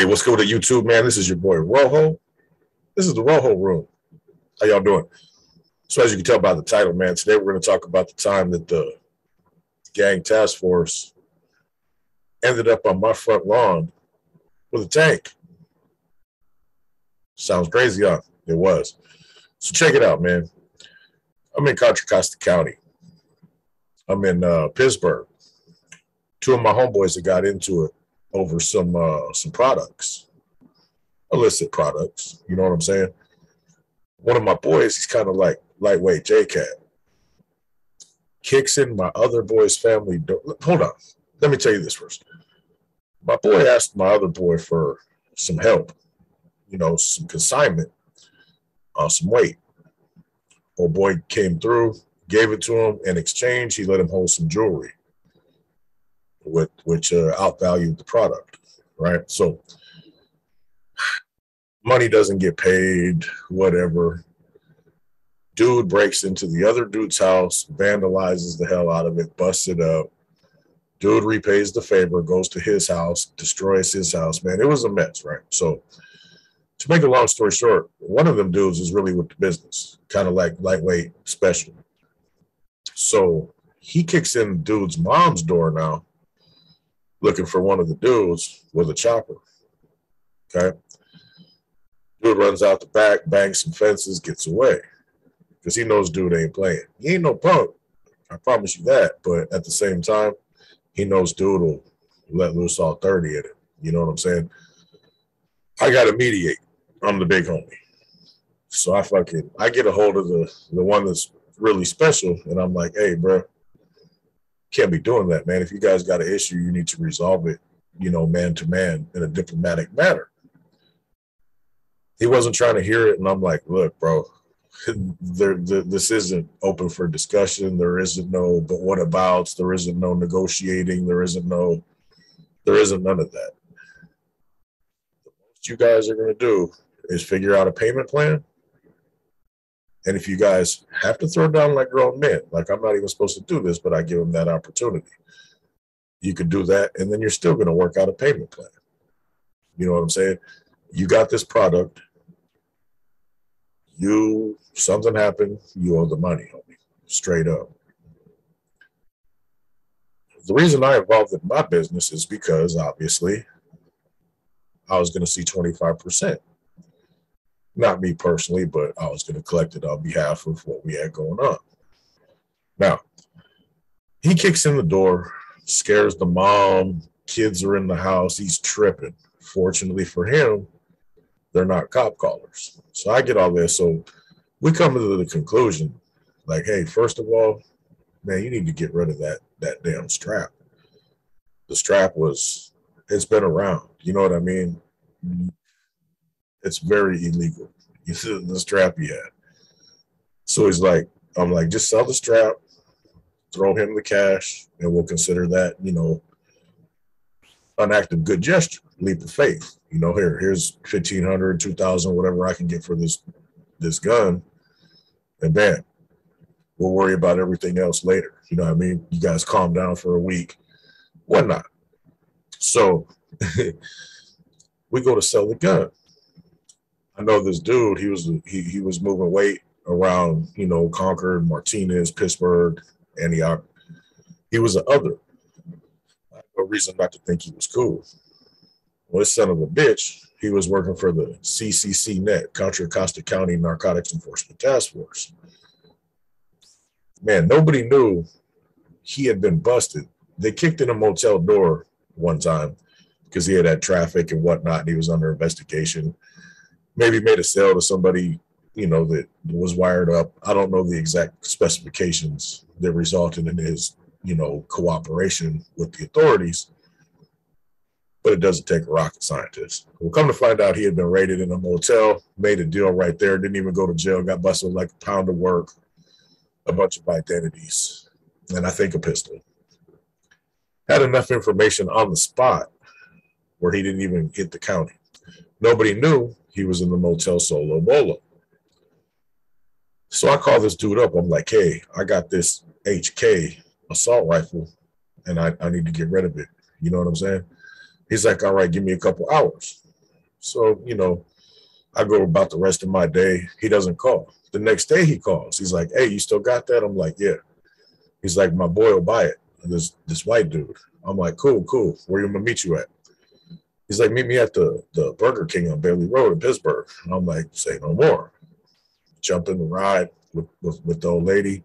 What's good with YouTube, man? This is your boy Rojo. This is the Rojo Room. How y'all doing? So as you can tell by the title, man, today we're going to talk about the time that the gang task force ended up on my front lawn with a tank. Sounds crazy, huh? It was. So check it out, man. I'm in Contra Costa County. I'm in Pittsburgh. Two of my homeboys that got into it over some products, illicit products. You know what I'm saying? One of my boys, he's kind of like lightweight J-Cat. Kicks in my other boy's family door. Hold on. Let me tell you this first. My boy asked my other boy for some help, some consignment on some weight. Old boy came through, gave it to him. In exchange, he let him hold some jewelry, which outvalued the product, right? So money doesn't get paid, whatever. Dude breaks into the other dude's house, vandalizes the hell out of it, busts it up. Dude repays the favor, goes to his house, destroys his house. Man, it was a mess, right? So to make a long story short, one of them dudes is really with the business, kind of like lightweight special. So he kicks in dude's mom's door now, looking for one of the dudes with a chopper, okay? Dude runs out the back, bangs some fences, gets away. Because he knows dude ain't playing. He ain't no punk, I promise you that. But at the same time, he knows dude will let loose all 30 in it. You know what I'm saying? I got to mediate. I'm the big homie. So I get a hold of the one that's really special. And I'm like, hey, bro, can't be doing that, man. If you guys got an issue, you need to resolve it, man to man in a diplomatic manner. He wasn't trying to hear it. And I'm like, look, bro, this isn't open for discussion. There isn't no but what abouts. There isn't no negotiating. There isn't none of that. The most you guys are going to do is figure out a payment plan. And if you guys have to throw down like grown men, like I'm not even supposed to do this, but I give them that opportunity. You could do that, and then you're still going to work out a payment plan. You know what I'm saying? You got this product. Something happened, you owe the money, homie, straight up. The reason I involved in my business is because, obviously, I was going to see 25%. Not me personally, but I was going to collect it on behalf of what we had going on. Now, he kicks in the door, scares the mom, kids are in the house, he's tripping. Fortunately for him, they're not cop callers. So I get all this. So we come to the conclusion, like, hey, first of all, man, you need to get rid of that damn strap. The strap it's been around. You know what I mean? It's very illegal. You see the strap he had. So I'm like, just sell the strap, throw him the cash, and we'll consider that, an act of good gesture, leap of faith. Here's $1,500, $2,000, whatever I can get for this gun, and bam, we'll worry about everything else later. You know what I mean? You guys calm down for a week, whatnot. So we go to sell the gun. I know this dude. He was moving weight around, Concord, Martinez, Pittsburgh, Antioch. He was an other. I have no reason not to think he was cool. Well, this son of a bitch, he was working for the CCC-NET, Contra Costa County Narcotics Enforcement Task Force. Man, nobody knew he had been busted. They kicked in a motel door one time because he had had traffic and whatnot, and he was under investigation. Maybe made a sale to somebody, that was wired up. I don't know the exact specifications that resulted in his, cooperation with the authorities. But it doesn't take a rocket scientist. We'll come to find out he had been raided in a motel, made a deal right there, didn't even go to jail, got busted with like a pound of work, a bunch of identities, and I think a pistol. Had enough information on the spot where he didn't even hit the county. Nobody knew he was in the motel solo bolo. So I call this dude up. I'm like, hey, I got this HK assault rifle, and I need to get rid of it. You know what I'm saying? He's like, all right, give me a couple hours. So, I go about the rest of my day. He doesn't call. The next day he calls. He's like, hey, you still got that? I'm like, yeah. He's like, my boy will buy it. This white dude. I'm like, cool, cool. Where you gonna meet you at? He's like, meet me at the Burger King on Bailey Road in Pittsburgh. And I'm like, say no more. Jump in the ride with the old lady.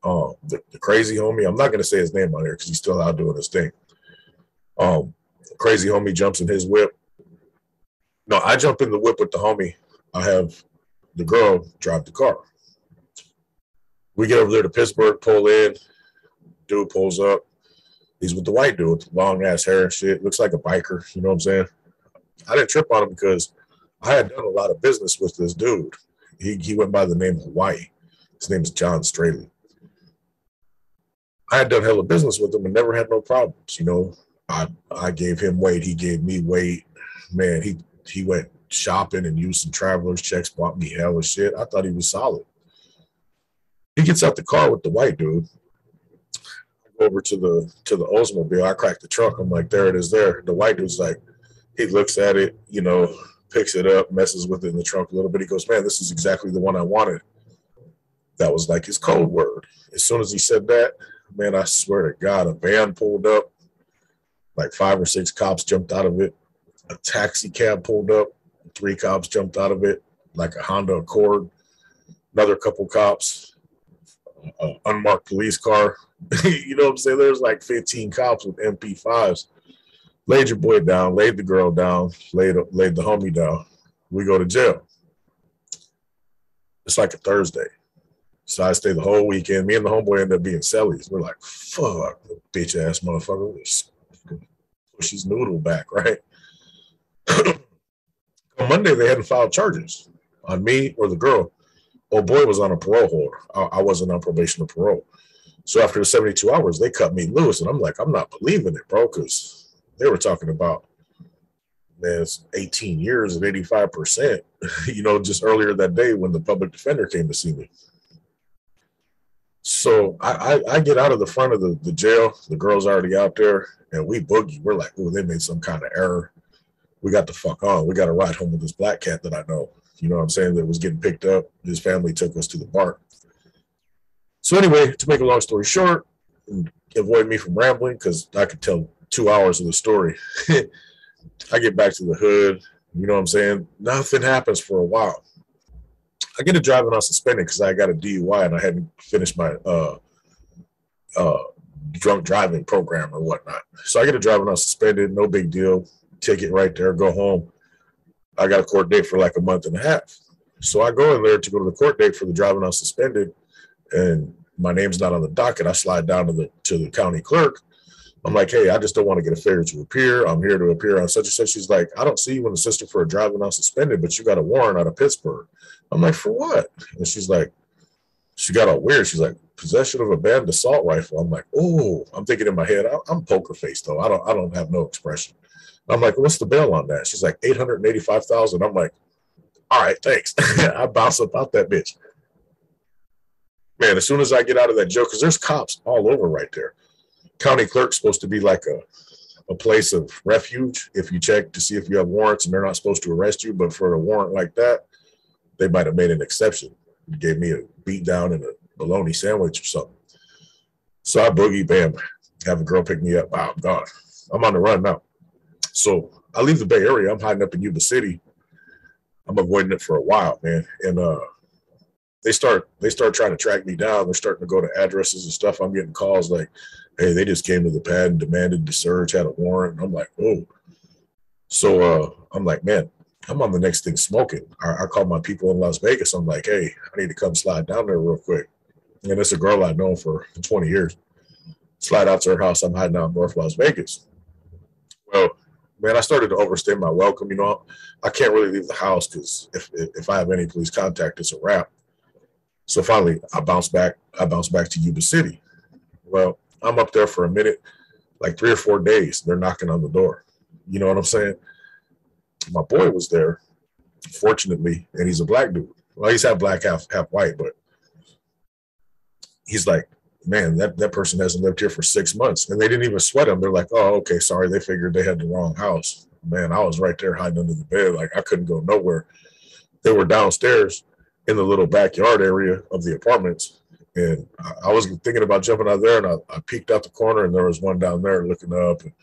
The crazy homie. I'm not gonna say his name on here because he's still out doing his thing. The crazy homie jumps in his whip. No, I jump in the whip with the homie. I have the girl drive the car. We get over there to Pittsburgh, pull in. Dude pulls up. He's with the white dude, long ass hair and shit. Looks like a biker. You know what I'm saying? I didn't trip on him because I had done a lot of business with this dude. He went by the name Hawaii. His name is John Straley. I had done hella business with him and never had no problems. I gave him weight. He gave me weight. Man, he went shopping and used some traveler's checks, bought me hella shit. I thought he was solid. He gets out the car with the white dude. I go over to the Oldsmobile. I crack the trunk. I'm like, there it is there. The white dude's like, he looks at it, picks it up, messes with it in the trunk a little bit. He goes, man, this is exactly the one I wanted. That was like his code word. As soon as he said that, man, I swear to God, a van pulled up. Like 5 or 6 cops jumped out of it. A taxi cab pulled up. 3 cops jumped out of it, like a Honda Accord. Another couple cops. An unmarked police car. You know what I'm saying? There's like 15 cops with MP5s. Laid your boy down, laid the girl down, laid the homie down. We go to jail. It's like a Thursday. So I stay the whole weekend. Me and the homeboy end up being cellies. We're like, fuck, bitch ass motherfucker. Push his noodle back, right? On Monday, they hadn't filed charges on me or the girl. Old boy was on a parole hold. I wasn't on probation or parole. So after the 72 hours, they cut me loose. And I'm like, I'm not believing it, bro, because they were talking about, man, it's 18 years at 85%, just earlier that day when the public defender came to see me. So I get out of the front of the jail. The girl's already out there, and we boogie. We're like, oh, they made some kind of error. We got the fuck on. We got to ride home with this black cat that I know. You know what I'm saying? That was getting picked up. His family took us to the bar. So anyway, to make a long story short, and avoid me from rambling because I could tell 2 hours of the story. I get back to the hood. You know what I'm saying? Nothing happens for a while. I get a driving on suspended because I got a DUI and I hadn't finished my drunk driving program or whatnot. So I get a driving on suspended, no big deal. Ticket right there, go home. I got a court date for like a month and a half. So I go in there to go to the court date for the driving on suspended, and my name's not on the docket. I slide down to the county clerk. I'm like, hey, I just don't want to get a failure to appear. I'm here to appear on such and such. She's like, I don't see you in the system for a driving on suspended, but you got a warrant out of Pittsburgh. I'm like, for what? And she's like, she got all weird. She's like, possession of a abandoned assault rifle. I'm like, oh, I'm thinking in my head, I'm poker faced though. I don't have no expression. I'm like, what's the bail on that? She's like, $885,000. I'm like, all right, thanks. I bounce up out that bitch. Man, as soon as I get out of that jail, because there's cops all over right there. County clerk's supposed to be like a place of refuge if you check to see if you have warrants, and they're not supposed to arrest you. But for a warrant like that, they might have made an exception. They gave me a beat down and a bologna sandwich or something. So I boogie, bam, have a girl pick me up. Wow, God, I'm on the run now. So I leave the Bay Area. I'm hiding up in Yuba City. I'm avoiding it for a while, man. And they start trying to track me down. They're starting to go to addresses and stuff. I'm getting calls like, hey, they just came to the pad and demanded the search, had a warrant. And I'm like, oh. So I'm like, man, I'm on the next thing smoking. I call my people in Las Vegas. I'm like, hey, I need to come slide down there real quick. And it's a girl I've known for 20 years. Slide out to her house. I'm hiding out in North Las Vegas. Well, man, I started to overstay my welcome. I can't really leave the house because if I have any police contact, it's a wrap. So finally, I bounce back to Yuba City. Well, I'm up there for a minute, like 3 or 4 days. They're knocking on the door. You know what I'm saying? My boy was there, fortunately, and he's a black dude. Well, he's half black, half white, but he's like, man, that person hasn't lived here for 6 months. And they didn't even sweat him. They're like, oh, okay, sorry. They figured they had the wrong house. man, I was right there hiding under the bed. Like I couldn't go nowhere. They were downstairs in the little backyard area of the apartments. And I was thinking about jumping out there, and I peeked out the corner, and there was one down there looking up. And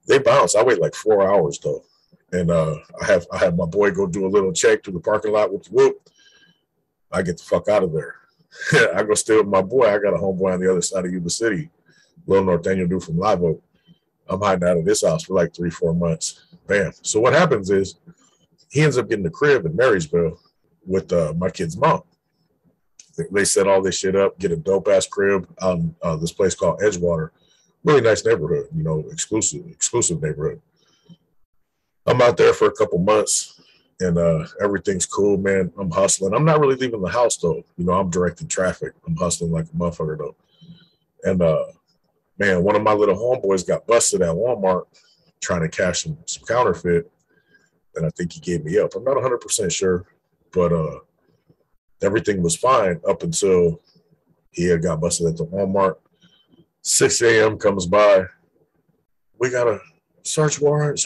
they bounced. I wait like 4 hours though, and I have my boy go do a little check through the parking lot with the whoop. I get the fuck out of there. I go stay with my boy. I got a homeboy on the other side of Yuba City, Lil Northaniel dude from Live Oak. I'm hiding out of this house for like 3-4 months. Bam. So what happens is he ends up getting a crib in Marysville with my kid's mom. They set all this shit up, get a dope ass crib on this place called Edgewater. Really nice neighborhood, you know, exclusive neighborhood. I'm out there for a couple months, and everything's cool, man. I'm hustling. I'm not really leaving the house though. You know, I'm directing traffic. I'm hustling like a motherfucker though. And man, one of my little homeboys got busted at Walmart trying to cash some counterfeit, and I think he gave me up. I'm not 100% sure, but everything was fine up until he had got busted at the Walmart. 6 a.m. comes by. We got a search warrant.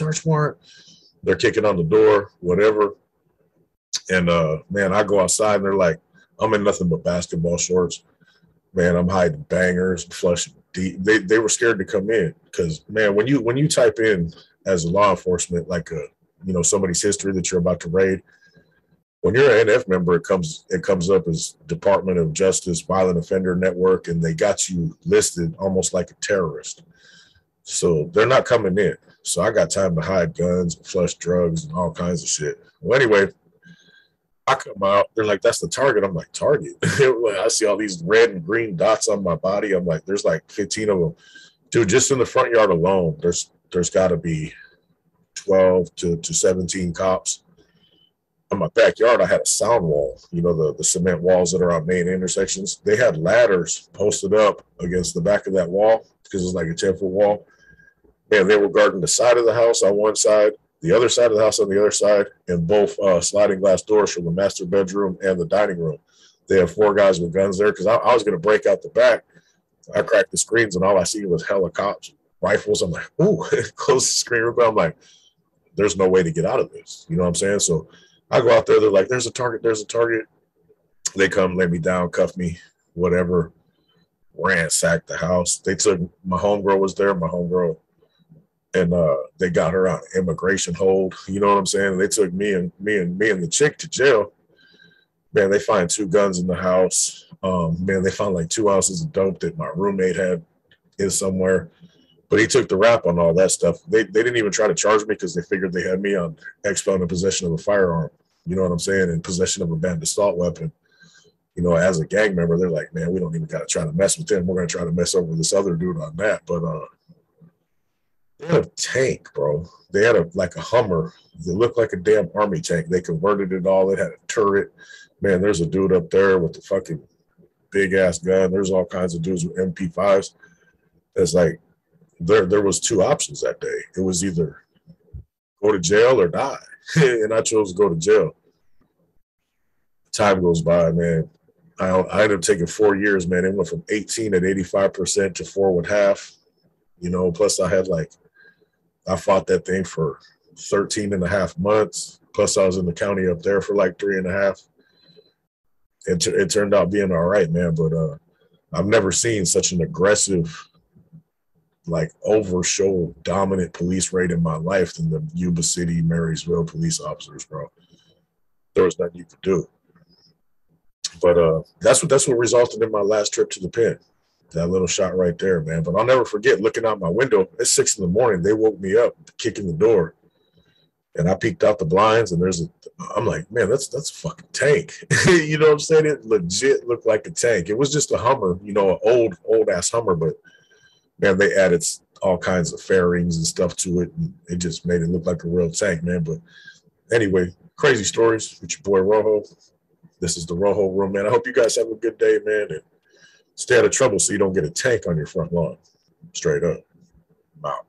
They're kicking on the door, whatever. And man, I go outside and they're like, I'm in nothing but basketball shorts. Man, I'm hiding bangers, flushing deep. They were scared to come in because, man, when you type in as a law enforcement, like somebody's history that you're about to raid, when you're an NF member, it comes up as Department of Justice Violent Offender Network, and they got you listed almost like a terrorist. So they're not coming in. So I got time to hide guns, flush drugs, and all kinds of shit. Well, anyway, I come out. They're like, "That's the target." I'm like, "Target?" I see all these red and green dots on my body. I'm like, "There's like 15 of them, dude." Just in the front yard alone, there's got to be 12 to 17 cops. On my backyard, I had a sound wall, the cement walls that are on main intersections. They had ladders posted up against the back of that wall because it's like a 10-foot wall. Man, they were guarding the side of the house on one side, the other side of the house on the other side, and both sliding glass doors from the master bedroom and the dining room. They have 4 guys with guns there because I was going to break out the back. I cracked the screens, and all I see was hella cops, rifles. I'm like, ooh, close the screen. But I'm like, there's no way to get out of this. You know what I'm saying? So I go out there. They're like, there's a target. They come, lay me down, cuff me, whatever, ransacked the house. They took, my homegirl was there, and they got her on immigration hold. You know what I'm saying? They took me and the chick to jail. Man, they find 2 guns in the house. Man, they found like 2 ounces of dope that my roommate had in somewhere. But he took the rap on all that stuff. They didn't even try to charge me because they figured they had me on expel in possession of a firearm. You know what I'm saying? In possession of a banned assault weapon. As a gang member, they're like, man, we don't even got to try to mess with him. We're going to try to mess over this other dude on that. But they had a tank, bro. They had a Hummer. It looked like a damn army tank. They converted it all. It had a turret. Man, there's a dude up there with the fucking big-ass gun. There's all kinds of dudes with MP5s. It's like, there was 2 options that day. It was either go to jail or die. And I chose to go to jail. Time goes by, man. I ended up taking 4 years, man. It went from 18 at 85% to 4.5. Plus I fought that thing for 13 and a half months. Plus I was in the county up there for like 3.5. It turned out being all right, man. But I've never seen such an aggressive, like overshow dominant police raid in my life than the Yuba City, Marysville police officers, bro. There was nothing you could do. But that's what resulted in my last trip to the pen. That little shot right there, man. But I'll never forget looking out my window at 6 a.m. They woke me up, kicking the door. And I peeked out the blinds, and I'm like, man, that's a fucking tank. You know what I'm saying? It legit looked like a tank. It was just a Hummer, an old ass Hummer, but man, they added all kinds of fairings and stuff to it, and it just made it look like a real tank, man. But anyway, crazy stories with your boy Rojo. This is the Rojo Room, man. I hope you guys have a good day, man, and stay out of trouble so you don't get a tank on your front lawn. Straight up. I'm out.